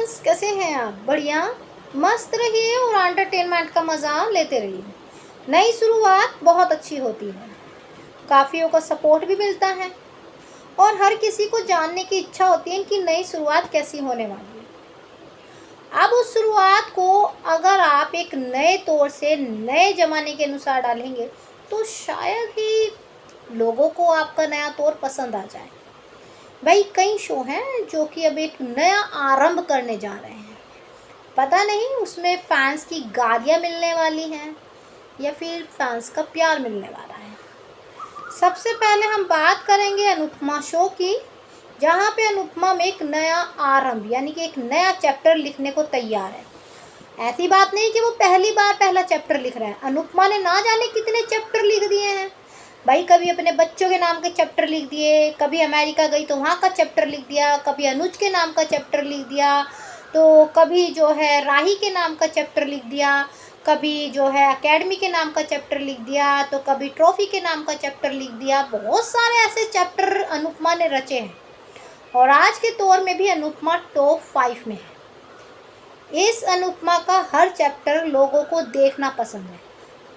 Friends, कैसे हैं आप? बढ़िया, मस्त रहिए और एंटरटेनमेंट का मज़ा लेते रहिए। नई शुरुआत बहुत अच्छी होती है, काफ़ियों का सपोर्ट भी मिलता है और हर किसी को जानने की इच्छा होती है कि नई शुरुआत कैसी होने वाली है। अब उस शुरुआत को अगर आप एक नए तौर से नए ज़माने के अनुसार डालेंगे तो शायद ही लोगों को आपका नया तौर पसंद आ जाए। भाई, कई शो हैं जो कि अब एक नया आरंभ करने जा रहे हैं। पता नहीं उसमें फैंस की गालियाँ मिलने वाली हैं या फिर फैंस का प्यार मिलने वाला है। सबसे पहले हम बात करेंगे अनुपमा शो की, जहाँ पे अनुपमा में एक नया आरंभ यानी कि एक नया चैप्टर लिखने को तैयार है। ऐसी बात नहीं कि वो पहली बार पहला चैप्टर लिख रहा है। अनुपमा ने ना जाने कितने चैप्टर लिख दिए हैं भाई। कभी अपने बच्चों के नाम के चैप्टर लिख दिए, कभी अमेरिका गई तो वहाँ का चैप्टर लिख दिया, कभी अनुज के नाम का चैप्टर लिख दिया, तो कभी जो है राही के नाम का चैप्टर लिख दिया, कभी जो है एकेडमी के नाम का चैप्टर लिख दिया, तो कभी ट्रॉफी के नाम का चैप्टर लिख दिया। बहुत सारे ऐसे चैप्टर अनुपमा ने रचे हैं और आज के दौर में भी अनुपमा टॉप 5 में है। इस अनुपमा का हर चैप्टर लोगों को देखना पसंद है।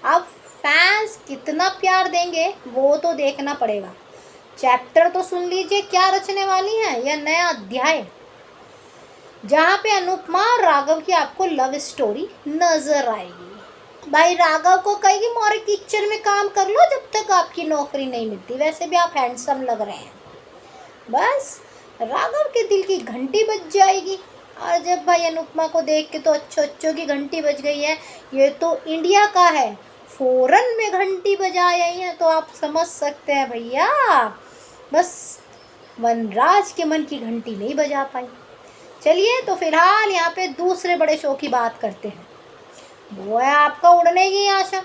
अब फैंस कितना प्यार देंगे वो तो देखना पड़ेगा। चैप्टर तो सुन लीजिए क्या रचने वाली है, यह नया अध्याय जहाँ पे अनुपमा और राघव की आपको लव स्टोरी नजर आएगी। भाई, राघव को कहेगी मोरे किचन में काम कर लो जब तक आपकी नौकरी नहीं मिलती। वैसे भी आप हैंडसम लग रहे हैं। बस राघव के दिल की घंटी बज जाएगी। और जब भाई अनुपमा को देख के तो अच्छो अच्छो की घंटी बज गई है, ये तो इंडिया का है, फॉरेन में घंटी बजाई है, तो आप समझ सकते हैं भैया। बस वनराज के मन की घंटी नहीं बजा पाई। चलिए, तो फिलहाल यहाँ पे दूसरे बड़े शो की बात करते हैं। वो है आपका उड़ने की आशा।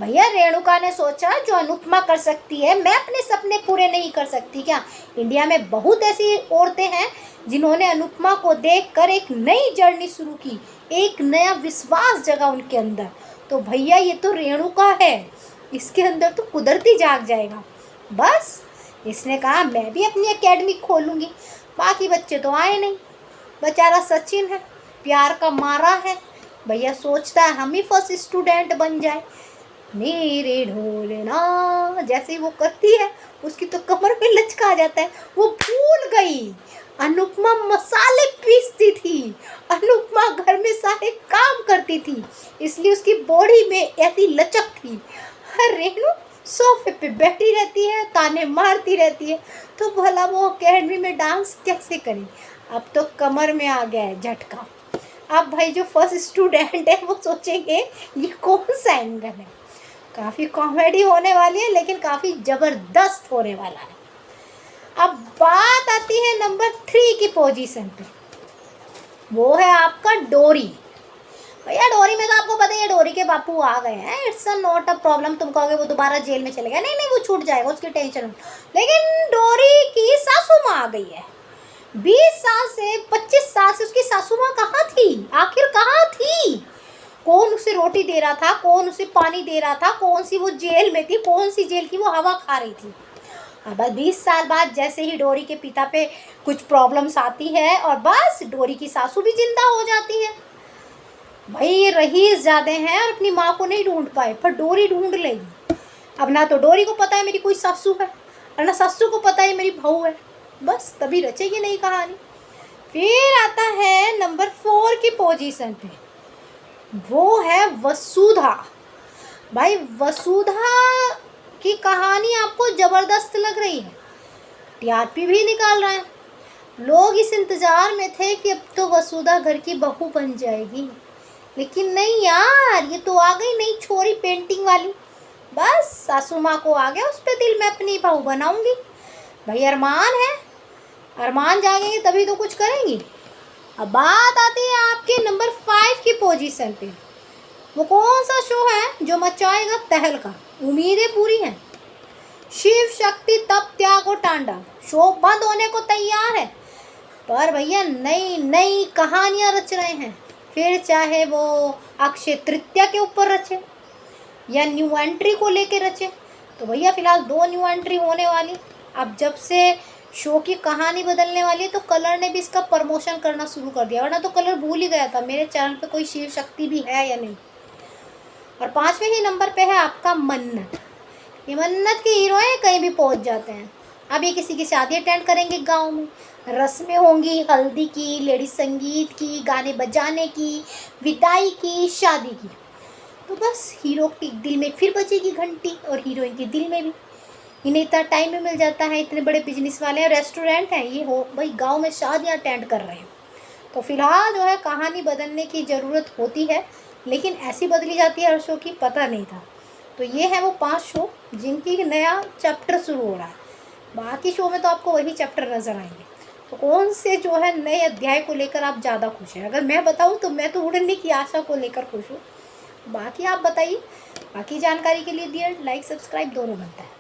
भैया, रेणुका ने सोचा जो अनुपमा कर सकती है मैं अपने सपने पूरे नहीं कर सकती क्या? इंडिया में बहुत ऐसी औरतें हैं जिन्होंने अनुपमा को देखकर एक नई जर्नी शुरू की, एक नया विश्वास जगा उनके अंदर। तो भैया, ये तो रेणुका है, इसके अंदर तो कुदरती जाग जाएगा। बस इसने कहा मैं भी अपनी एकेडमी खोलूँगी। बाकी बच्चे तो आए नहीं। बेचारा सचिन है, प्यार का मारा है भैया, सोचता है हम ही फर्स्ट स्टूडेंट बन जाए। मेरे ढोलना जैसे वो करती है उसकी तो कमर पे लचका आ जाता है। वो भूल गई अनुपमा मसाले पीसती थी, अनुपमा घर में सारे काम करती थी, इसलिए उसकी बॉडी में ऐसी लचक थी। हर रेणु सोफे पे बैठी रहती है, ताने मारती रहती है, तो भला वो अकेडमी में डांस कैसे करे? अब तो कमर में आ गया है झटका। अब भाई जो फर्स्ट स्टूडेंट है वो सोचेंगे ये कौन सा एंगल है। काफ़ी कॉमेडी होने वाली है, लेकिन काफ़ी ज़बरदस्त होने वाला है। अब बात आती है नंबर 3 की पोजीशन पे। वो है आपका डोरी। भैया, डोरी में तो आपको पता है डोरी के बापू आ गए हैं। It's a not a problem. तुम कहोगे वो दोबारा जेल में चले गए, नहीं नहीं, वो छूट जाएगा, उसकी टेंशन मत। लेकिन डोरी की सासू माँ आ गई है। 20 साल से 25 साल से उसकी सासू माँ कहाँ थी? आखिर कहाँ थी? कौन उसे रोटी दे रहा था, कौन उसे पानी दे रहा था, कौन सी वो जेल में थी, कौन सी जेल की वो हवा खा रही थी? अब 20 साल बाद जैसे ही डोरी के पिता पे कुछ प्रॉब्लम्स आती है और बस डोरी की सासू भी जिंदा हो जाती है। भाई, ये रईस ज़्यादा हैं और अपनी माँ को नहीं ढूंढ पाए, पर डोरी ढूंढ लेगी। अब ना तो डोरी को पता है मेरी कोई सासू है और ना सासू को पता है मेरी बहू है। बस तभी रचेगी नई कहानी। फिर आता है नंबर 4 की पोजीशन पे। वो है वसुधा। भाई, वसुधा की कहानी आपको ज़बरदस्त लग रही है, टीआरपी भी निकाल रहा है। लोग इस इंतज़ार में थे कि अब तो वसुधा घर की बहू बन जाएगी, लेकिन नहीं यार, ये तो आ गई नई छोरी पेंटिंग वाली। बस सासू माँ को आ गया उस पर दिल, मैं अपनी बहू बनाऊंगी। भाई, अरमान है, अरमान जागेंगे तभी तो कुछ करेंगी। अब बात आती है आपके नंबर 5 की पोजीशन पे। वो कौन सा शो है जो मचाएगा तहलका? उम्मीदें पूरी हैं। शिव शक्ति तप त्याग और तांडव शो बंद होने को तैयार है, पर भैया नई नई कहानियाँ रच रहे हैं। फिर चाहे वो अक्षय तृतीया के ऊपर रचे या न्यू एंट्री को लेके रचे, तो भैया फिलहाल 2 न्यू एंट्री होने वाली। अब जब से शो की कहानी बदलने वाली है तो कलर ने भी इसका प्रमोशन करना शुरू कर दिया, वरना तो कलर भूल ही गया था मेरे चैनल पे कोई शिव शक्ति भी है या नहीं। और 5वें ही नंबर पे है आपका मन्नत। ये मन्नत के हीरो हैं, कहीं भी पहुंच जाते हैं। अब ये किसी की शादी अटेंड करेंगे गांव में, रस्में होंगी हल्दी की, लेडीज संगीत की, गाने बजाने की, विदाई की, शादी की। तो बस हीरो के दिल में फिर बजेगी घंटी और हीरोइन के दिल में भी। इन्हें इतना टाइम भी मिल जाता है, इतने बड़े बिजनेस वाले हैं, रेस्टोरेंट हैं ये, हो भाई गांव में शादियां अटेंड कर रहे हैं। तो फिलहाल जो है कहानी बदलने की ज़रूरत होती है, लेकिन ऐसी बदली जाती है हर शो की, पता नहीं था। तो ये है वो 5 शो जिनकी नया चैप्टर शुरू हो रहा है। बाकी शो में तो आपको वही चैप्टर नज़र आएंगे। तो कौन से जो है नए अध्याय को लेकर आप ज़्यादा खुश हैं? अगर मैं बताऊँ तो मैं तो उड़ने की आशा को लेकर खुश हूँ। बाकी आप बताइए। बाकी जानकारी के लिए डियर लाइक सब्सक्राइब दोनों बनता है।